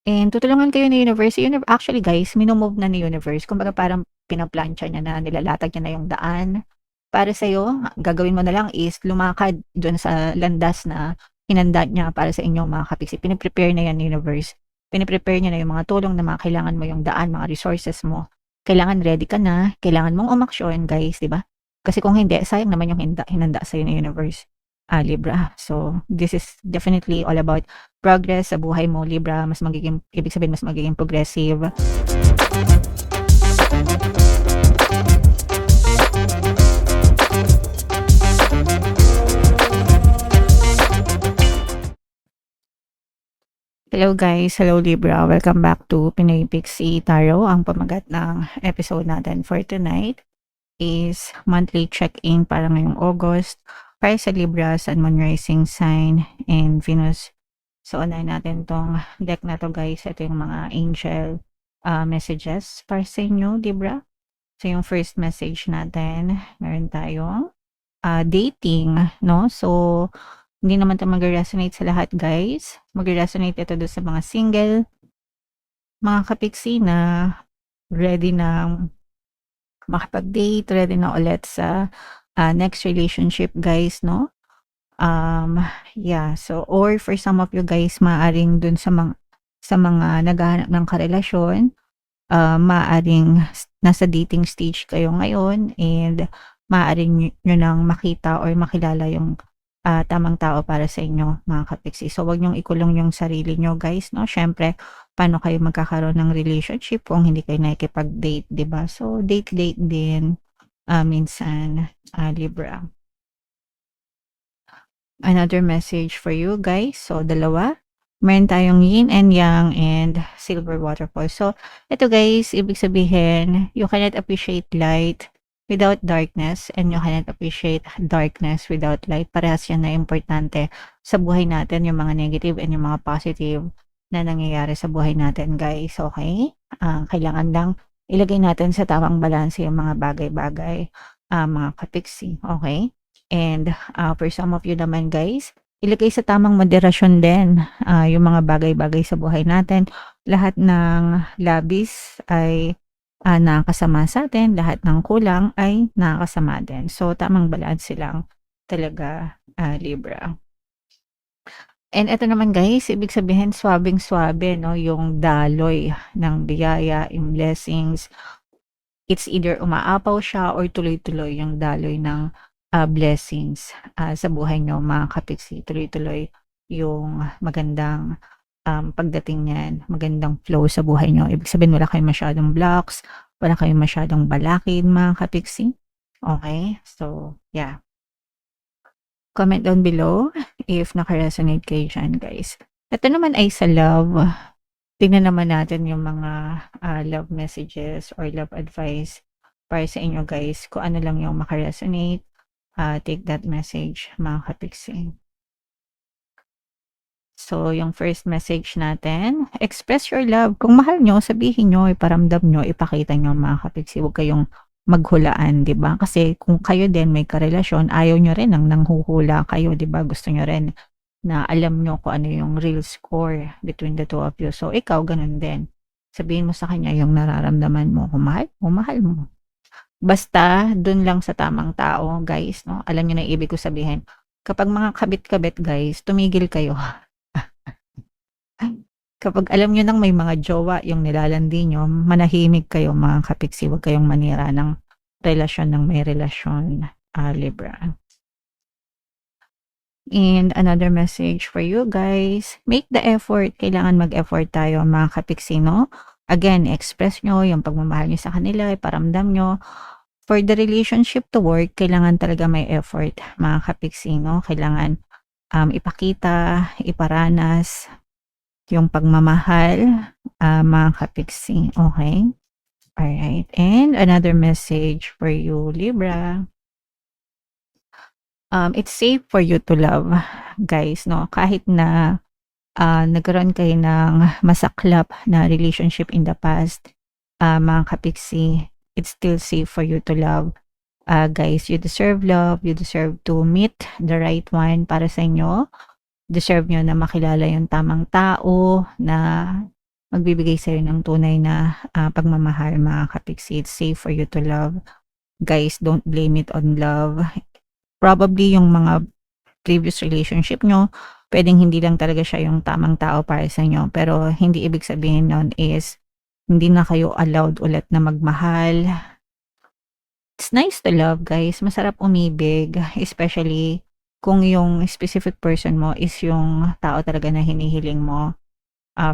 And tutulungan kayo ni universe. Actually guys, mino-move na ni universe. Kumbaga parang pinaplantsa niya na, nilalatag niya na yung daan para sa'yo. Gagawin mo na lang is lumakad dun sa landas na hinanda niya para sa inyong mga kapiksi. Piniprepare na yan ni universe. Piniprepare niya na yung mga tulong na mga kailangan mo, yung daan, mga resources mo. Kailangan ready ka na. Kailangan mong umaksyon guys, di ba? Kasi kung hindi, sayang naman yung hinanda sa'yo ng universe. Libra. So, this is definitely all about progress sa buhay mo, Libra. Ibig sabihin, mas magiging progressive. Hello guys, hello Libra. Welcome back to Pinoy Pixie Tarot. Ang pamagat ng episode natin for tonight is monthly check-in para ngayong August. Para sa Libra, Sun, Moon, Rising Sign, and Venus. So, unahin natin tong deck na to guys. Ito yung mga angel messages para sa inyo, Libra. So, yung first message natin, meron tayong dating, no? So, hindi naman ito mag-resonate sa lahat guys. Mag-resonate ito doon sa mga single, mga kapiksi na ready na makapag-date, ready na ulit sa next relationship guys, no? Yeah, so or for some of you guys, maaring dun sa mga naghahanap ng karelasyon, maaring nasa dating stage kayo ngayon and maaring nyo nang makita or makilala yung tamang tao para sa inyo mga kapiksi. So wag nyong ikulong yung sarili nyo guys, no? Syempre, paano kayo magkakaroon ng relationship kung hindi kayo nakikipag-date, 'di ba? So date din minsan, Libra. Another message for you guys. So, dalawa. Meron tayong yin and yang and silver waterfall. So, ito guys, ibig sabihin, you cannot appreciate light without darkness and you cannot appreciate darkness without light. Parehas yan na importante sa buhay natin, yung mga negative and yung mga positive na nangyayari sa buhay natin guys. Okay? Kailangan lang ilagay natin sa tamang balanse yung mga bagay-bagay, mga kapiksi. Okay? And for some of you naman guys, ilagay sa tamang moderasyon din yung mga bagay-bagay sa buhay natin. Lahat ng labis ay nakakasama sa atin, lahat ng kulang ay nakakasama din. So, tamang balance lang talaga, Libra. And ito naman guys, ibig sabihin swabing-swabe, no? Yung daloy ng biyaya, yung blessings. It's either umaapaw siya or tuloy-tuloy yung daloy ng blessings sa buhay nyo mga kapiksi. Tuloy-tuloy yung magandang pagdating niyan, magandang flow sa buhay nyo. Ibig sabihin wala kayong masyadong blocks, wala kayong masyadong balakid mga kapiksi. Okay? So, yeah. Comment down below if naka-resonate kayo dyan guys. Ito naman ay sa love. Tingnan naman natin yung mga love messages or love advice para sa inyo guys. Kung ano lang yung maka-resonate, take that message mga kapiksi. So, yung first message natin, express your love. Kung mahal nyo, sabihin nyo, iparamdam nyo, ipakita nyo mga kapiksi. Huwag kayong maghulaan, di ba? Kasi kung kayo din may karelasyon, ayaw nyo rin ang nanghuhula kayo, di ba? Gusto nyo rin na alam nyo kung ano yung real score between the two of you. So, ikaw, ganun din. Sabihin mo sa kanya yung nararamdaman mo. Kung mahal mo. Basta, dun lang sa tamang tao, guys, no? Alam nyo na ibig ko sabihin. Kapag mga kabit-kabit, guys, tumigil kayo. Kapag alam nyo nang may mga jowa yung nilalandi nyo, manahimik kayo mga kapiksi. Huwag kayong manira ng relasyon ng may relasyon, Libra. And another message for you guys, make the effort. Kailangan mag-effort tayo mga kapiksi, no? Again, express nyo yung pagmamahal nyo sa kanila, iparamdam nyo. For the relationship to work, kailangan talaga may effort mga kapiksi, no? Kailangan ipakita, iparanas yung pagmamahal, mga kapiksi. Okay? Alright. And another message for you, Libra. It's safe for you to love, guys, no? Kahit na nagkaroon kayo ng masaklap na relationship in the past, mga kapiksi, it's still safe for you to love. Guys, you deserve love. You deserve to meet the right one para sa inyo. Deserve nyo na makilala yung tamang tao na magbibigay sa'yo ng tunay na, pagmamahal mga kapiksi. It's safe for you to love. Guys, don't blame it on love. Probably yung mga previous relationship niyo, puwedeng hindi lang talaga siya yung tamang tao para sa inyo, pero hindi ibig sabihin nun is hindi na kayo allowed ulit na magmahal. It's nice to love, guys. Masarap umibig, especially kung yung specific person mo is yung tao talaga na hinihiling mo,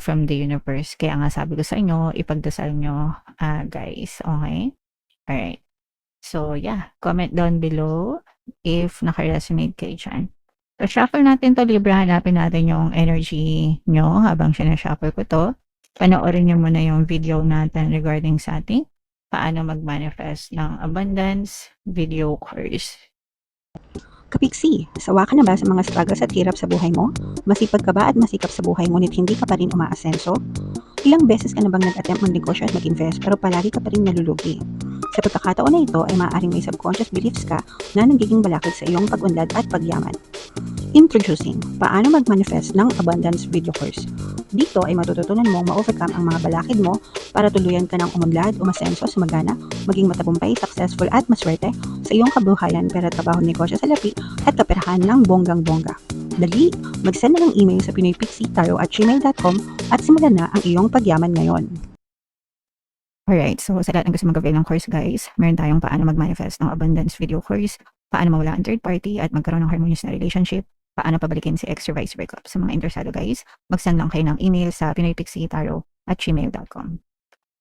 from the universe. Kaya nga sabi ko sa inyo, ipagdasal niyo, guys, okey? Alright. So, yeah, comment down below if naka-resonate kayo diyan. So, shuffle natin 'to, Libra. Hanapin natin yung energy niyo habang sina-shuffle ko 'to. Panoorin niyo muna yung video natin regarding sa ating paano mag-manifest ng abundance video course. Kapiksi, sawa ka na ba sa mga struggles at hirap sa buhay mo? Masipag ka ba at masikap sa buhay ngunit hindi ka pa rin umaasenso? Ilang beses ka na bang nag-attempt magnegosyo at mag-invest pero palagi ka pa rin nalulugi? Sa pagkakataon na ito ay maaaring may subconscious beliefs ka na nagiging balakid sa iyong pag-unlad at pagyaman. Introducing, paano mag-manifest ng abundance video course. Dito ay matututunan mong ma-overcome ang mga balakid mo para tuluyan ka ng umunlad, umasenso, sumagana, maging matagumpay, successful at maswerte sa iyong kabuhayan, pera, trabaho, negosyo sa lapi at kaperahan ng bonggang-bongga. Dali, mag-send na ng email sa pinoypixitaro@gmail.com at simulan na ang iyong pagyaman ngayon. Alright, so sa lahat ng gusto mag-avail ng course, guys, meron tayong paano mag-manifest ng abundance video course, paano mawala ang third party at magkaroon ng harmonious na relationship, paano pabalikin si ex or vice versa. Sa mga interesado, guys, mag-send lang kayo ng email sa pinoypixitaro@gmail.com.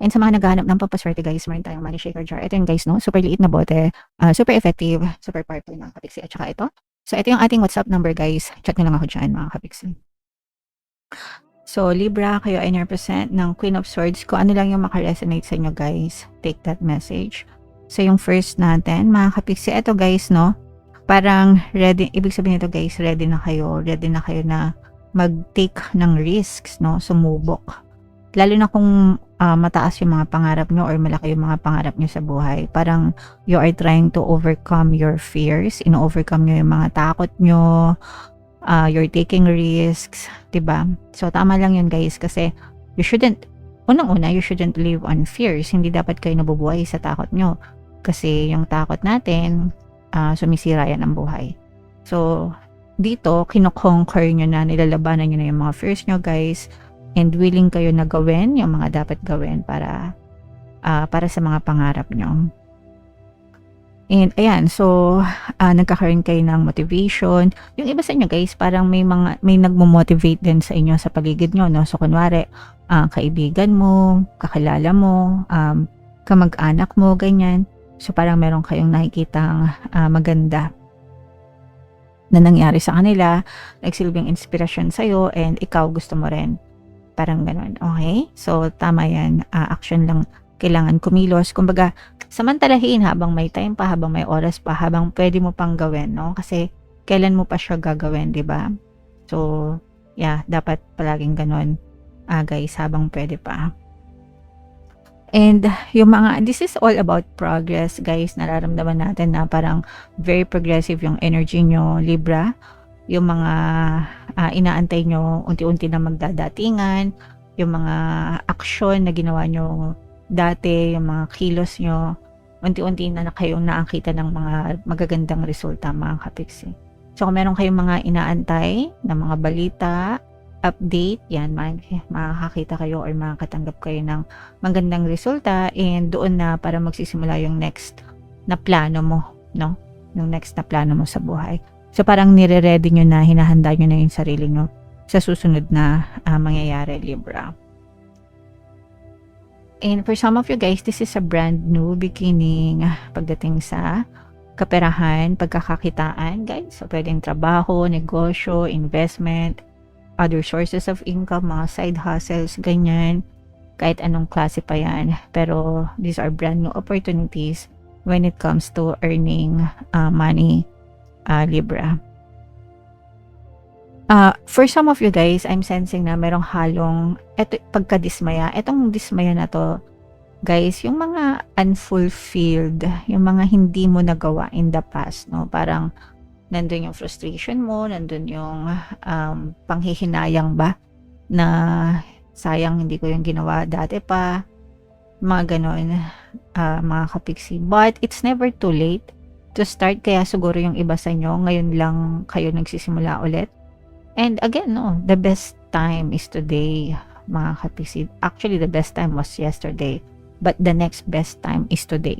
And sa mga naghahanap ng pampaswerte, guys, meron tayong money shaker jar. Ito yung, guys, no, super liit na bote, super effective, super powerful mga kapiksi. At saka ito. So, ito yung ating WhatsApp number, guys. Chat nyo lang ako dyan, mga kapiksi. So, Libra, kayo ay represent ng Queen of Swords. Kung ano lang yung makaresonate sa inyo, guys, take that message. So, yung first natin, mga kapiksi, ito, guys, no, parang ready, ibig sabihin nito, guys, ready na kayo na mag-take ng risks, no, sumubok. Lalo na kung mataas yung mga pangarap nyo or malaki yung mga pangarap nyo sa buhay. Parang you are trying to overcome your fears, ino-overcome nyo yung mga takot nyo, you're taking risks, diba? So, tama lang yun, guys, kasi you shouldn't live on fears. Hindi dapat kayo nabubuhay sa takot nyo. Kasi yung takot natin, sumisira yan ang buhay. So, dito, kino-conquer nyo na, nilalabanan nyo na yung mga fears nyo, guys, and willing kayo na gawin yung mga dapat gawin para sa mga pangarap nyo. And ayan, so nagkakaroon kayo ng motivation. Yung iba sa inyo, guys, parang may nagmo-motivate din sa inyo sa paligid nyo, no? So kunwari, kaibigan mo, kakilala mo, kamag-anak mo, ganyan. So parang meron kayong nakikitang maganda na nangyari sa kanila, nagsilbing inspirasyon sa'yo, and ikaw gusto mo rin. Parang ganun, okay? So, tama yan. Action lang kailangan kumilos. Kumbaga, samantalahin habang may time pa, habang may oras pa, habang pwede mo pang gawin, no? Kasi, kailan mo pa siya gagawin, di ba? So, yeah, dapat palaging ganun, guys, habang pwede pa. And, this is all about progress, guys. Nararamdaman natin na parang very progressive yung energy nyo, Libra. Yung mga inaantay nyo unti-unti na magdadatingan, yung mga aksyon na ginawa nyo dati, yung mga kilos nyo, unti-unti na kayong nakakita ng mga magagandang resulta, mga kapiksi. So, kung meron kayong mga inaantay na mga balita, update, yan, makakakita kayo or makakatanggap kayo ng magandang resulta, and doon na para magsisimula yung next na plano mo, no? Yung next na plano mo sa buhay. So, parang nire-ready nyo na, hinahanda nyo na yung sarili nyo sa susunod na mangyayari, Libra. And for some of you, guys, this is a brand new beginning pagdating sa kaperahan, pagkakakitaan, guys. So, pwedeng trabaho, negosyo, investment, other sources of income, mga side hustles, ganyan. Kahit anong klase pa yan. Pero, these are brand new opportunities when it comes to earning money, Libra. For some of you, guys, I'm sensing na merong halong pagkadismaya. Etong dismaya na to, guys, yung mga unfulfilled, yung mga hindi mo nagawa in the past, no? Parang nandun yung frustration mo, nandun yung panghihinayang ba na sayang hindi ko yung ginawa dati pa, mga ganon, mga kapiksi. But it's never too late to start, kaya siguro yung iba sa inyo, ngayon lang kayo nagsisimula ulit. And again, no, the best time is today, mga kapiksi. Actually, the best time was yesterday, but the next best time is today.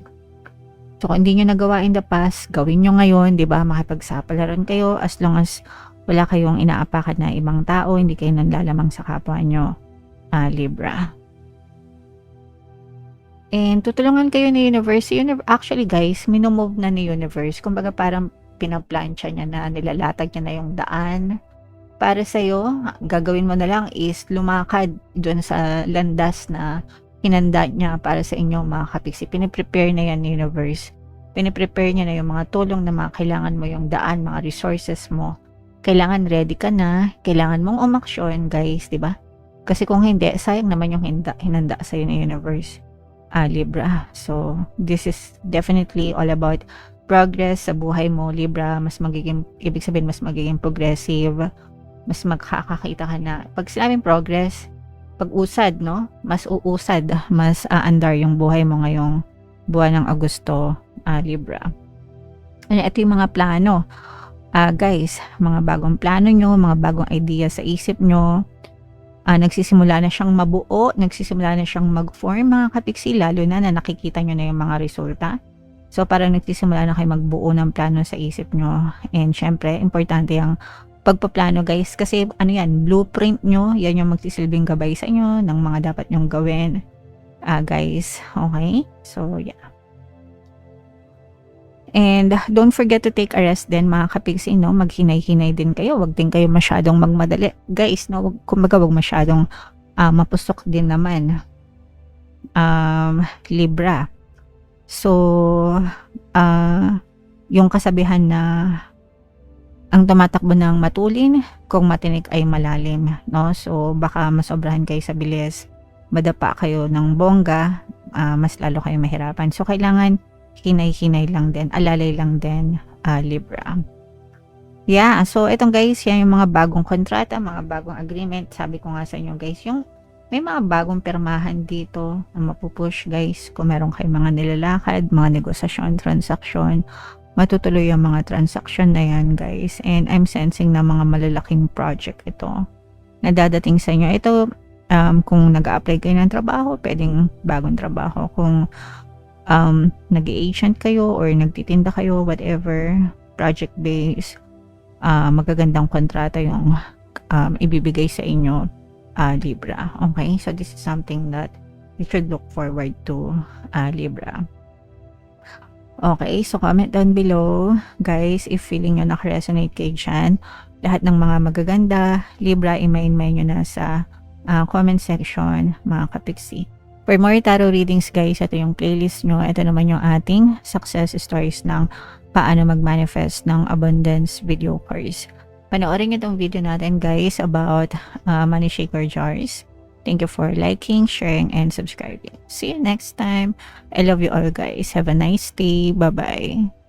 So, kung hindi nyo nagawa in the past, gawin nyo ngayon, di ba? Makipagsapalaran kayo as long as wala kayong inaapakan na ibang tao, hindi kayo nanlalamang sa kapwa nyo, Libra. And tutulungan kayo ni Universe. Actually, guys, minumove na ni Universe. Kumbaga, parang pinaplansya niya na, nilalatag niya na yung daan. Para sa'yo, gagawin mo na lang is lumakad dun sa landas na hinanda niya para sa inyo, mga kapiksi. Piniprepare na yan ni Universe. Piniprepare niya na yung mga tulong na mga kailangan mo, yung daan, mga resources mo. Kailangan ready ka na. Kailangan mong umaksyon, guys, di ba? Kasi kung hindi, sayang naman yung hinanda sa'yo ni Universe, Libra. So, this is definitely all about progress sa buhay mo, Libra. Ibig sabihin, mas magiging progressive. Mas magkakakita ka na. Pag sinabing progress, pag-usad, no? Mas uusad, mas aandar yung buhay mo ngayong buwan ng Agosto, Libra. And ito yung mga plano. Guys, mga bagong plano nyo, mga bagong idea sa isip nyo. Nagsisimula na siyang mabuo, nagsisimula na siyang mag-form, mga kapiksi, lalo na nakikita nyo na yung mga resulta. So, parang nagsisimula na kayo magbuo ng plano sa isip nyo. And syempre, importante yung pagpaplano, guys, kasi ano yan, blueprint nyo, yan yung magsisilbing gabay sa inyo ng mga dapat nyong gawin, guys. Okay? So, yeah. And don't forget to take a rest din, mga kapiksi, no? Maghinay-hinay din kayo. Wag din kayo masyadong magmadali. Guys, no? Kumbaga, wag masyadong mapusok din naman. Libra. So, yung kasabihan na ang tumatakbo ng matulin, kung matinik ay malalim, no? So, baka masobrahan kayo sa bilis, madapa kayo ng bongga, mas lalo kayo mahirapan. So, kailangan hinay-hinay lang din, alalay lang din, Libra. Yeah, so itong guys, yan yung mga bagong kontrata, mga bagong agreement. Sabi ko nga sa inyo, guys, yung may mga bagong pirmahan dito na mapupush, guys. Kung meron kayong mga nilalakad, mga negosasyon, transaksyon, matutuloy yung mga transaction na yan, guys. And I'm sensing na mga malalaking project ito na dadating sa inyo. Ito, kung nag-a-apply kayo ng trabaho, pwedeng bagong trabaho. Kung nag-agent kayo or nagtitinda kayo, whatever, project-based, magagandang kontrata yung ibibigay sa inyo, Libra. Okay? So, this is something that you should look forward to, Libra. Okay, so comment down below, guys, if feeling nyo nakaresonate kayo dyan. Lahat ng mga magaganda, Libra, i-main nyo na sa comment section, mga kapiksi. For more tarot readings, guys, ito yung playlist nyo. Ito naman yung ating success stories ng paano mag-manifest ng abundance video course. Panoorin nyo itong video natin, guys, about money shaker jars. Thank you for liking, sharing, and subscribing. See you next time. I love you all, guys. Have a nice day. Bye-bye.